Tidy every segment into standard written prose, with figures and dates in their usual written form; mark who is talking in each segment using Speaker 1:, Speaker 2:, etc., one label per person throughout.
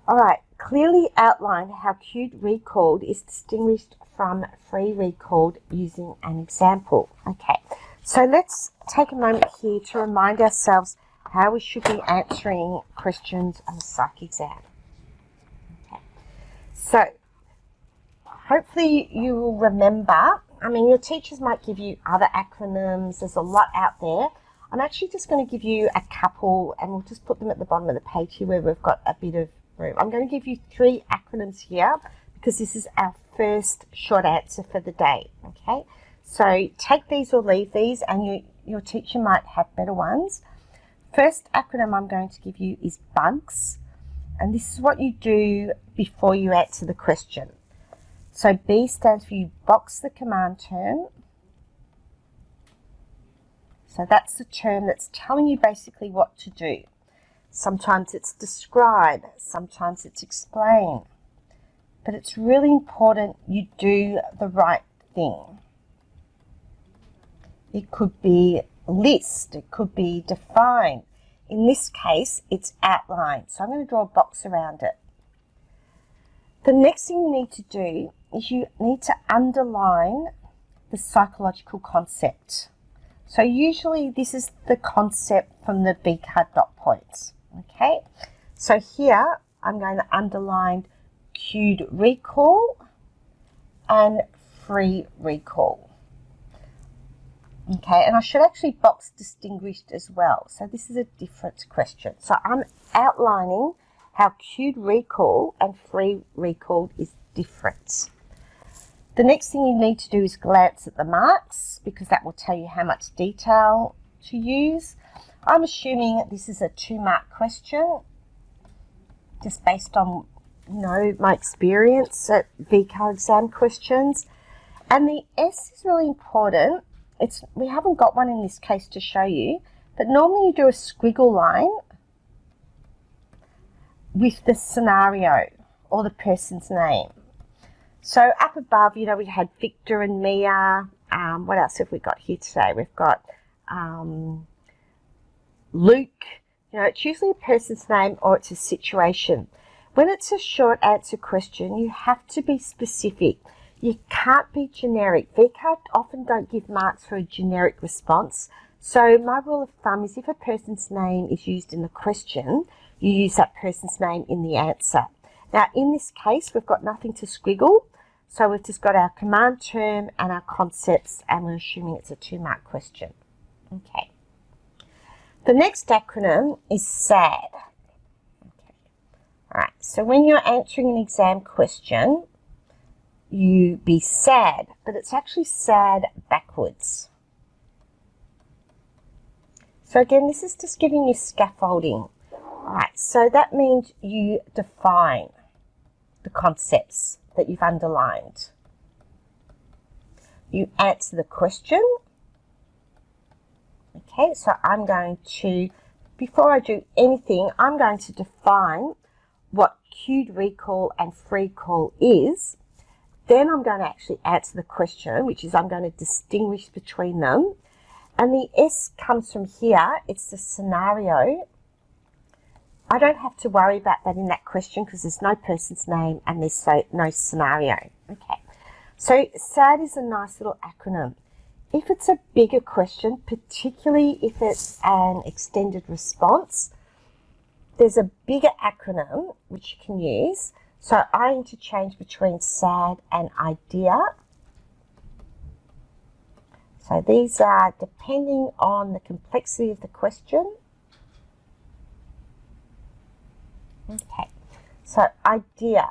Speaker 1: All right, clearly outline how cued recalled is distinguished from free recalled using an example. Okay, so let's take a moment here to remind ourselves how we should be answering questions on a psych exam. Okay, so hopefully you will remember, your teachers might give you other acronyms, there's a lot out there. I'm actually just going to give you a couple, and we'll just put them at the bottom of the page here where we've got a bit of room. I'm going to give you 3 acronyms here because this is our first short answer for the day, okay? So take these or leave these, and your teacher might have better ones. First acronym I'm going to give you is BUGS, and this is what you do before you answer the question. So B stands for you box the command term. So that's the term that's telling you basically what to do. Sometimes it's describe, sometimes it's explain. But it's really important you do the right thing. It could be list, it could be define. In this case, it's outline. So I'm going to draw a box around it. The next thing you need to do is you need to underline the psychological concept. So usually this is the concept from the B card dot points. Okay, so here I'm going to underline cued recall and free recall. Okay, and I should actually box distinguished as well. So this is a different question. So I'm outlining how cued recall and free recall is different. The next thing you need to do is glance at the marks because that will tell you how much detail to use. I'm assuming this is a 2-mark question just based on, my experience at VCAR exam questions. And the S is really important. We haven't got one in this case to show you, but normally you do a squiggle line with the scenario or the person's name. So up above, we had Victor and Mia. What else have we got here today? We've got Luke. It's usually a person's name or it's a situation. When it's a short answer question, you have to be specific. You can't be generic. VCAT often don't give marks for a generic response. So my rule of thumb is if a person's name is used in the question, you use that person's name in the answer. Now, in this case, we've got nothing to squiggle. So we've just got our command term and our concepts, and we're assuming it's a 2-mark question. Okay. The next acronym is SAD. Okay. All right. So when you're answering an exam question, you be sad, but it's actually sad backwards. So again, this is just giving you scaffolding. All right. So that means you define the concepts that you've underlined. You answer the question. Okay, so I'm going to, before I do anything, I'm going to define what cued recall and free call is. Then I'm going to actually answer the question, which is I'm going to distinguish between them. And the S comes from here. It's the scenario. I don't have to worry about that in that question because there's no person's name and there's no scenario. Okay, so SAD is a nice little acronym. If it's a bigger question, particularly if it's an extended response, there's a bigger acronym which you can use. So I interchange between SAD and IDEA. So these are depending on the complexity of the question. Okay, so IDEA.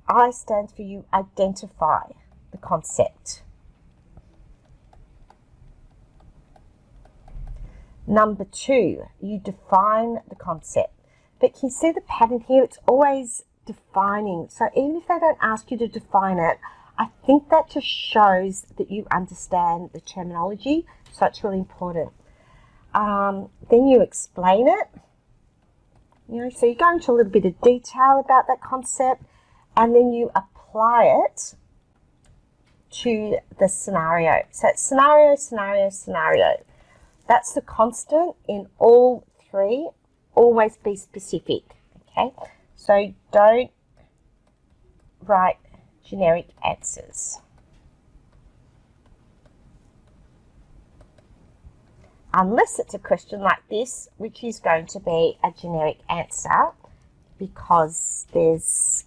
Speaker 1: I stands for you identify the concept. Number 2, you define the concept. But can you see the pattern here? It's always defining. So even if they don't ask you to define it, I think that just shows that you understand the terminology. So it's really important. Then you explain it. So you go into a little bit of detail about that concept and then you apply it to the scenario. So it's scenario, scenario, scenario. That's the constant in all 3. Always be specific, okay? So don't write generic answers. Unless it's a question like this, which is going to be a generic answer because there's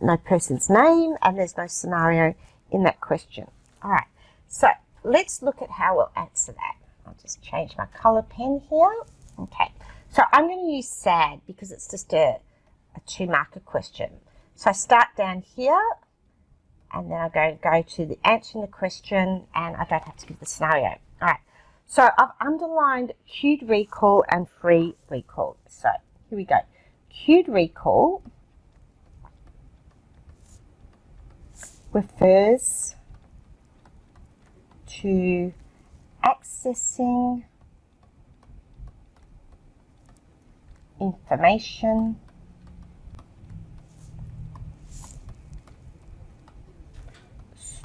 Speaker 1: no person's name and there's no scenario in that question. All right, so let's look at how we'll answer that. I'll just change my colour pen here. Okay, so I'm going to use sad because it's just a 2-marker question. So I start down here and then I'm going to go to the answering the question and I don't have to give the scenario. All right, so I've underlined cued recall and free recall. So here we go. Cued recall refers to accessing information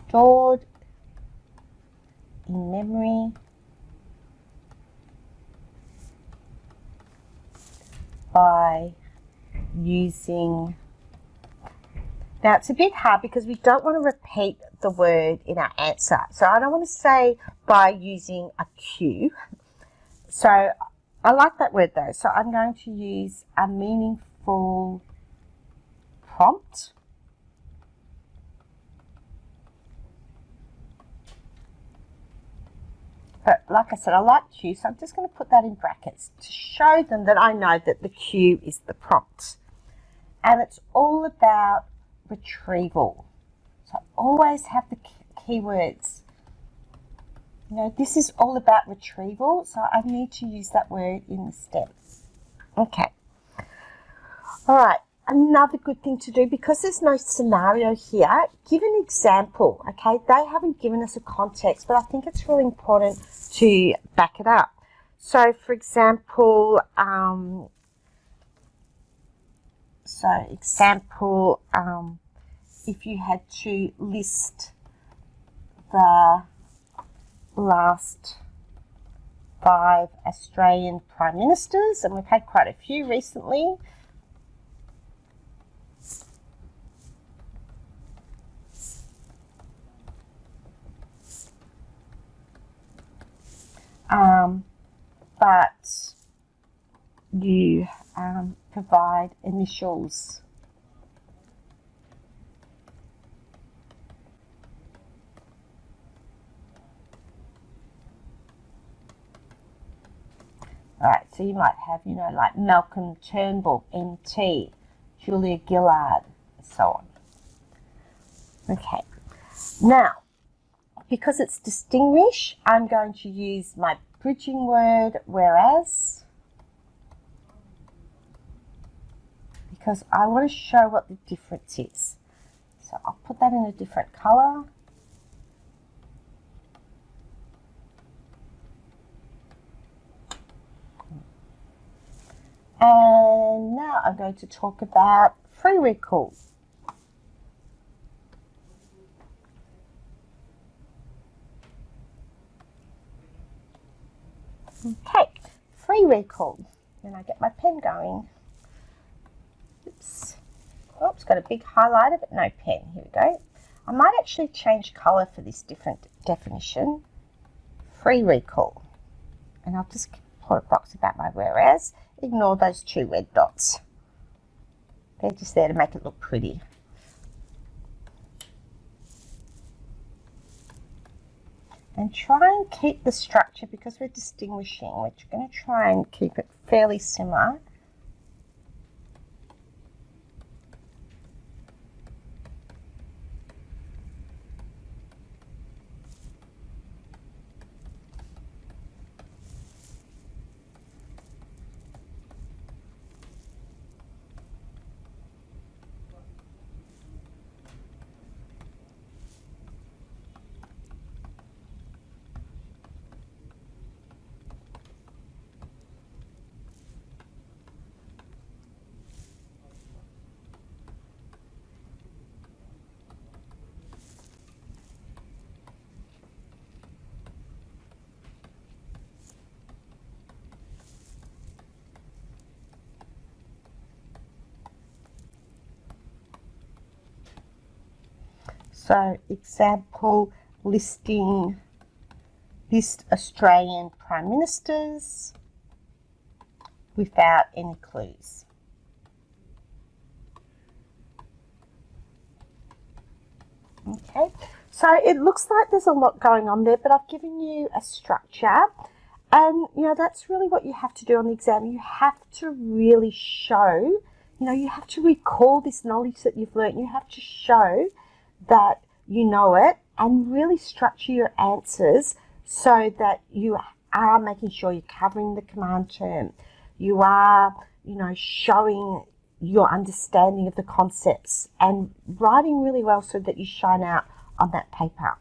Speaker 1: stored in memory by using, now it's a bit hard because we don't want to repeat the word in our answer. So I don't want to say by using a cue. So I like that word though. So I'm going to use a meaningful prompt. But like I said, I like cue, so I'm just going to put that in brackets to show them that I know that the cue is the prompt. And it's all about retrieval. So I always have the keywords. You know, this is all about retrieval, so I need to use that word in the stem. Okay. All right. Another good thing to do, because there's no scenario here, give an example, okay? They haven't given us a context, but I think it's really important to back it up. So, for example, if you had to list the last 5 Australian Prime Ministers, and we've had quite a few recently. But you provide initials. Right, so you might have, you know, like Malcolm Turnbull, MT, Julia Gillard, and so on. Okay, now, because it's distinguish, I'm going to use my bridging word, whereas, because I want to show what the difference is. So I'll put that in a different colour. And now I'm going to talk about free recall. Okay, free recall. Then I get my pen going. Oops. Oops, got a big highlighter but no pen. Here we go. I might actually change colour for this different definition. Free recall. And I'll just put a box about my whereas. Ignore those 2 red dots. They're just there to make it look pretty. And try and keep the structure, because we're distinguishing, we're going to try and keep it fairly similar. So example, list Australian Prime Ministers without any clues. Okay, so it looks like there's a lot going on there, but I've given you a structure, and that's really what you have to do on the exam. You have to really show, you have to recall this knowledge that you've learned. You have to show that you know it and really structure your answers so that you are making sure you're covering the command term. You are, showing your understanding of the concepts and writing really well so that you shine out on that paper.